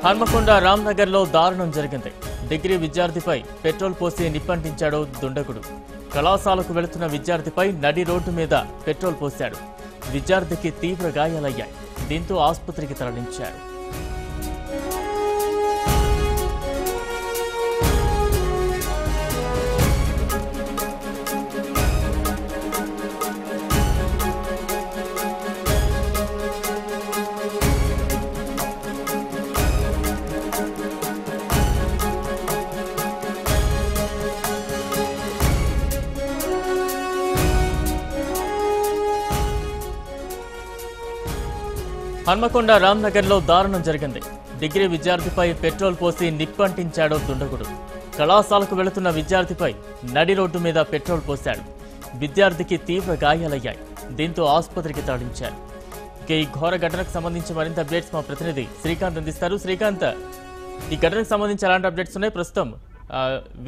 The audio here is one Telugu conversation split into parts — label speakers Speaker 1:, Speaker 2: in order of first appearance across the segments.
Speaker 1: హన్మకొండ రామ్నగర్లో దారుణం జరిగింది. డిగ్రీ విద్యార్థిపై పెట్రోల్ పోసి నిప్పంటించాడు దుండగుడు. కళాశాలకు వెళుతున్న విద్యార్థిపై నడి రోడ్డు మీద పెట్రోల్ పోశాడు. విద్యార్థికి తీవ్ర గాయాలయ్యాయి. దీంతో ఆసుపత్రికి తరలించారు. హన్మకొండ రామ్నగర్లో దారుణం జరిగింది. డిగ్రీ విద్యార్థిపై పెట్రోల్ పోసి నిప్పంటించాడు దుండగుడు. కళాశాలకు వెళుతున్న విద్యార్థిపై నడి రోడ్డు మీద పెట్రోల్ పోశాడు. విద్యార్థికి తీవ్ర గాయాలయ్యాయి. దీంతో ఆసుపత్రికి తరలించారు. ఈ ఘోర ఘటనకు సంబంధించి మరింత అప్డేట్స్ మా ప్రతినిధి శ్రీకాంత్ అందిస్తారు. శ్రీకాంత్, ఈ ఘటనకు సంబంధించి ఎలాంటి అప్డేట్స్ ఉన్నాయి? ప్రస్తుతం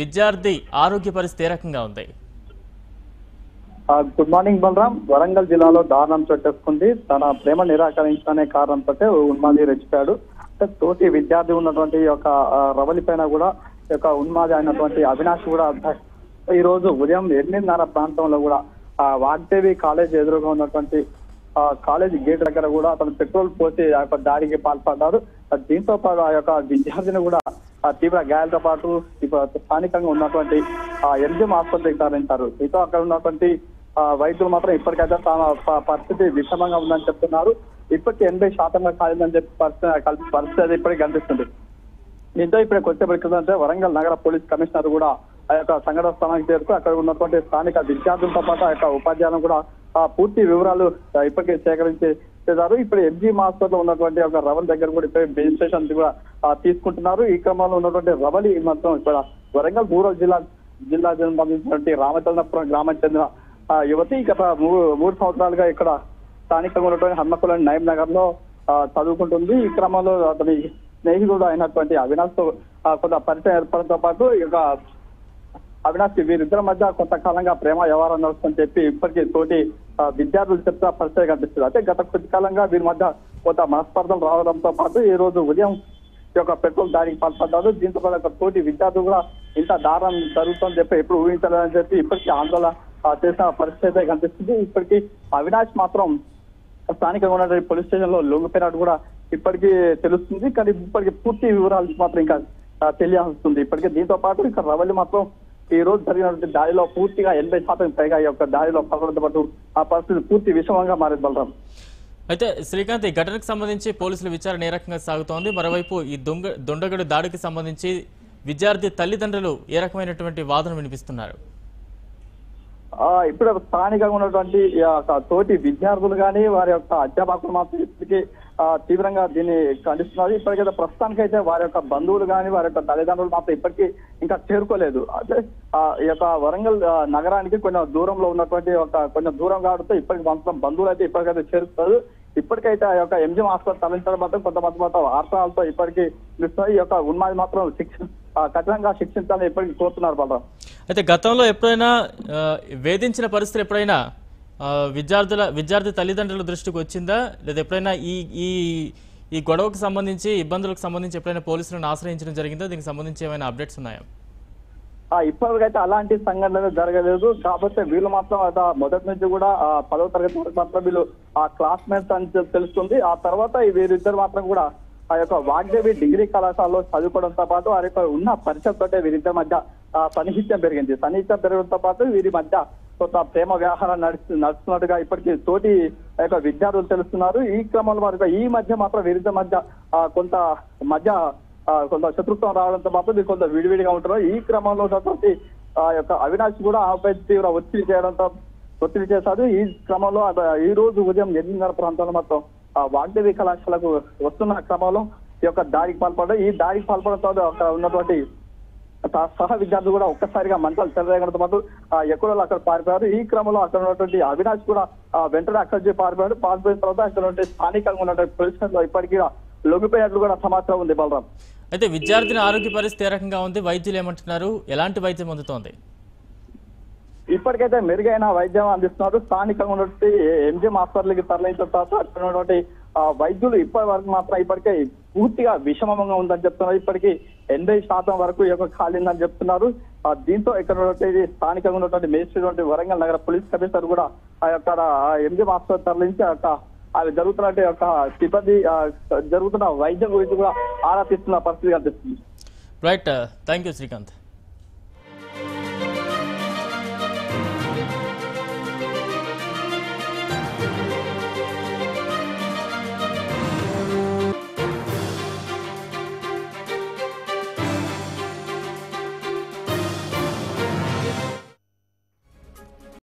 Speaker 1: విద్యార్థి ఆరోగ్య పరిస్థితి ఏ రకంగా ఉంది?
Speaker 2: Good morning Balaram. వరంగల్ జిల్లాలో దారుణం చోటేసుకుంది. తన ప్రేమ నిరాకరించనే కారణంతో ఉన్మాది రెచ్చిపోయాడు. తోటి విద్యార్థి ఉన్నటువంటి ఒక రవలి పైన కూడా ఒక ఉన్మాది అయినటువంటి అవినాష్ కూడా ఈ రోజు ఉదయం 8:30 ప్రాంతంలో కూడా వాగ్దేవి కాలేజ్ ఎదురుగా ఉన్నటువంటి కాలేజ్ గేట్ దగ్గర కూడా అతను పెట్రోల్ పోసి ఆ యొక్క దాడికి పాల్పడ్డారు. దీంతో పాటు ఆ యొక్క విద్యార్థిని కూడా తీవ్ర గాయాలతో పాటు స్థానికంగా ఉన్నటువంటి ఎంజిఎం ఆసుపత్రికి తరలించారు. దీంతో అక్కడ ఉన్నటువంటి వైద్యులు మాత్రం ఇప్పటికైతే తన పరిస్థితి విషమంగా ఉందని చెప్తున్నారు. ఇప్పటికీ 80% కాలేదని చెప్పి పరిస్థితి ఇప్పటికీ కనిపిస్తుంది. దీంతో ఇప్పుడు కొద్దిసేపటి వరంగల్ నగర పోలీస్ కమిషనర్ కూడా ఆ యొక్క సంఘటన స్థానానికి చేరుకుని అక్కడ ఉన్నటువంటి స్థానిక విద్యార్థులతో పాటు ఆ యొక్క ఉపాధ్యాయులను కూడా పూర్తి వివరాలు ఇప్పటికే సేకరించేశారు. ఇప్పుడు ఎంజిఎం హాస్పిటల్ ఉన్నటువంటి ఒక రవలి దగ్గర కూడా ఇప్పుడు రిజిస్ట్రేషన్ కూడా తీసుకుంటున్నారు. ఈ క్రమంలో ఉన్నటువంటి రవలి మొత్తం ఇక్కడ వరంగల్ రూరల్ జిల్లా సంబంధించినటువంటి రామచంద్రపురం గ్రామానికి చెందిన యువతి గత 3 సంవత్సరాలుగా ఇక్కడ స్థానికంగా ఉన్నటువంటి హన్మకొండ నయం నగర్ లో చదువుకుంటుంది. ఈ క్రమంలో అతని స్నేహితుడు అయినటువంటి అవినాష్ తో కొంత పరిచయం ఏర్పడంతో పాటు ఇక అవినాష్ వీరిద్దరి మధ్య కొంతకాలంగా ప్రేమ వ్యవహారం నడుస్తుందని చెప్పి ఇప్పటికీ తోటి విద్యార్థులు చెప్తా పరిచయం కనిపిస్తుంది. అయితే గత కొద్ది కాలంగా వీరి మధ్య కొంత మనస్పర్ధలు రావడంతో పాటు ఈ రోజు ఉదయం ఈ యొక్క పెట్రోల్ దాడికి పాల్పడ్డారు. దీంతో పాటు తోటి విద్యార్థులు కూడా ఇంత దారుణం జరుగుతుందని చెప్పి ఎప్పుడు ఊహించలేదని చెప్పి ఇప్పటికీ ఆందోళన చేసిన పరిస్థితి కనిపిస్తుంది. ఇప్పటికీ అవినాష్ మాత్రం స్థానికంగా ఉన్నటువంటి పోలీస్ స్టేషన్ లో లొంగిపోయినట్టు కూడా ఇప్పటికీ తెలుస్తుంది. కానీ ఇప్పటికీ పూర్తి వివరాలు మాత్రం ఇంకా తెలియాల్సింది. ఇప్పటికే దీంతో పాటు ఇక్కడ రవలి మాత్రం ఈ రోజు జరిగినటువంటి దాడిలో పూర్తిగా 80% పైగా ఈ యొక్క దాడిలో పాల్గొనడంతో పాటు ఆ పరిస్థితి పూర్తి విషమంగా మారింది బలరాం.
Speaker 1: అయితే శ్రీకాంత్, ఈ ఘటనకు సంబంధించి పోలీసుల విచారణ ఏ రకంగా సాగుతోంది? మరోవైపు ఈ దుండగుడు దాడికి సంబంధించి విద్యార్థి తల్లిదండ్రులు ఏ రకమైనటువంటి వాదన వినిపిస్తున్నారు?
Speaker 2: ఇప్పుడు స్థానికంగా ఉన్నటువంటి తోటి విద్యార్థులు కానీ వారి యొక్క అధ్యాపకులు మాత్రం ఇప్పటికీ తీవ్రంగా దీన్ని ఖండిస్తున్నారు. ఇప్పటికైతే ప్రస్తుతానికైతే వారి యొక్క బంధువులు కానీ వారి యొక్క తల్లిదండ్రులు మాత్రం ఇప్పటికీ ఇంకా చేరుకోలేదు. అంటే ఈ యొక్క వరంగల్ నగరానికి కొంచెం దూరంలో ఉన్నటువంటి కొంచెం దూరం కావడంతో ఇప్పటికి మాత్రం బంధువులు అయితే ఇప్పటికైతే చేరుకోలేదు. ఇప్పటికైతే ఆ యొక్క ఎంజిఎం హాస్పిటల్ తరలించడం మాత్రం కొంతమంది మాత్రం ఆర్తనాలతో ఇప్పటికీ ఈ యొక్క ఉన్మాది మాత్రం కఠినంగా శిక్షించాలని ఇప్పటికీ కోరుతున్నారు బలరాం.
Speaker 1: అయితే గతంలో ఎప్పుడైనా వేధించిన పరిస్థితి ఎప్పుడైనా విద్యార్థి తల్లిదండ్రుల దృష్టికి వచ్చిందా? లేదా ఎప్పుడైనా ఈ గొడవకు సంబంధించి ఇబ్బందులకు సంబంధించి ఎప్పుడైనా పోలీసులను ఆశ్రయించడం జరిగిందా? దీనికి సంబంధించి ఏమైనా అప్డేట్స్ ఉన్నాయా?
Speaker 2: ఇప్పటికైతే అలాంటి సంఘటనలు జరగలేదు. కాకపోతే వీళ్ళు మాత్రం మొదటి నుంచి కూడా 10వ తరగతి వరకు మాత్రం వీళ్ళు క్లాస్మేట్స్ అని తెలుస్తుంది. ఆ తర్వాత వీరిద్దరు మాత్రం కూడా ఆ యొక్క వాగ్దేవి డిగ్రీ కళాశాలలో చదువుకోవడంతో పాటు వారి యొక్క ఉన్న పరిచయంతో వీరిద్దరి మధ్య సన్నిహిత్యం పెరిగింది. సన్నిహిత్యం పెరగడంతో పాటు వీరి మధ్య కొంత ప్రేమ వ్యవహారం నడుస్తున్నట్టుగా ఇప్పటికీ తోటి యొక్క విద్యార్థులు తెలుస్తున్నారు. ఈ క్రమంలో వారి ఈ మధ్య మాత్రం వీరిద్దరి మధ్య కొంత శత్రుత్వం రావడంతో పాటు వీరు కొంత విడివిడిగా ఉంటున్నారు. ఈ క్రమంలో ఉన్నటువంటి ఆ యొక్క అవినాష్ కూడా ఆపై తీవ్ర ఒత్తిడి చేశారు. ఈ క్రమంలో ఈ రోజు ఉదయం 8:30 ప్రాంతంలో మాత్రం వాగ్దేవి కళాశాలకు వస్తున్న క్రమంలో ఈ యొక్క దాడికి పాల్పడ్డారు. ఈ దాడికి పాల్పడంతో అక్కడ ఉన్నటువంటి సహ విద్యార్థులు కూడా ఒక్కసారిగా మంటలు చెలరేగడంతో పాటు ఎక్కడో అక్కడ పారిపోయారు. ఈ క్రమంలో అక్కడ ఉన్నటువంటి అవినాష్ కూడా వెంటనే అక్కడి పారిపోయాడు. పారిపోయిన తర్వాత అక్కడ ఉన్నటువంటి స్థానికంగా ఉన్నటువంటి పోలీసులు ఇప్పటికీ లొంగిపోయినట్లు కూడా సమాచారం ఉంది బలరాం.
Speaker 1: అయితే విద్యార్థిని ఆరోగ్య పరిస్థితి ఏ రకంగా ఉంది? వైద్యులు ఏమంటున్నారు? ఎలాంటి వైద్యం అందుతోంది?
Speaker 2: ఇప్పటికైతే మెరుగైన వైద్యం అందిస్తున్నారు. స్థానికంగా ఉన్నటువంటి ఎంజిఎం హాస్పిటల్కి తరలించిన తర్వాత అక్కడ ఉన్నటువంటి వైద్యులు ఇప్పటి వరకు మాత్రం ఇప్పటికే పూర్తిగా విషమంగా ఉందని చెప్తున్నారు. ఇప్పటికీ 80% వరకు ఈ యొక్క ఖాళీందని చెప్తున్నారు. దీంతో ఇక్కడ స్థానికంగా ఉన్నటువంటి మేజిస్ట్రేట్ వరంగల్ నగర పోలీస్ కమిషనర్ కూడా ఆ యొక్క ఎంజీ హాస్పిటల్ తరలించి అవి జరుగుతున్నట్టు యొక్క సిబ్బంది జరుగుతున్న వైద్యం గురించి కూడా ఆరా తీస్తున్న పరిస్థితి కనిపిస్తుంది.
Speaker 1: Right, thank you Srikanth.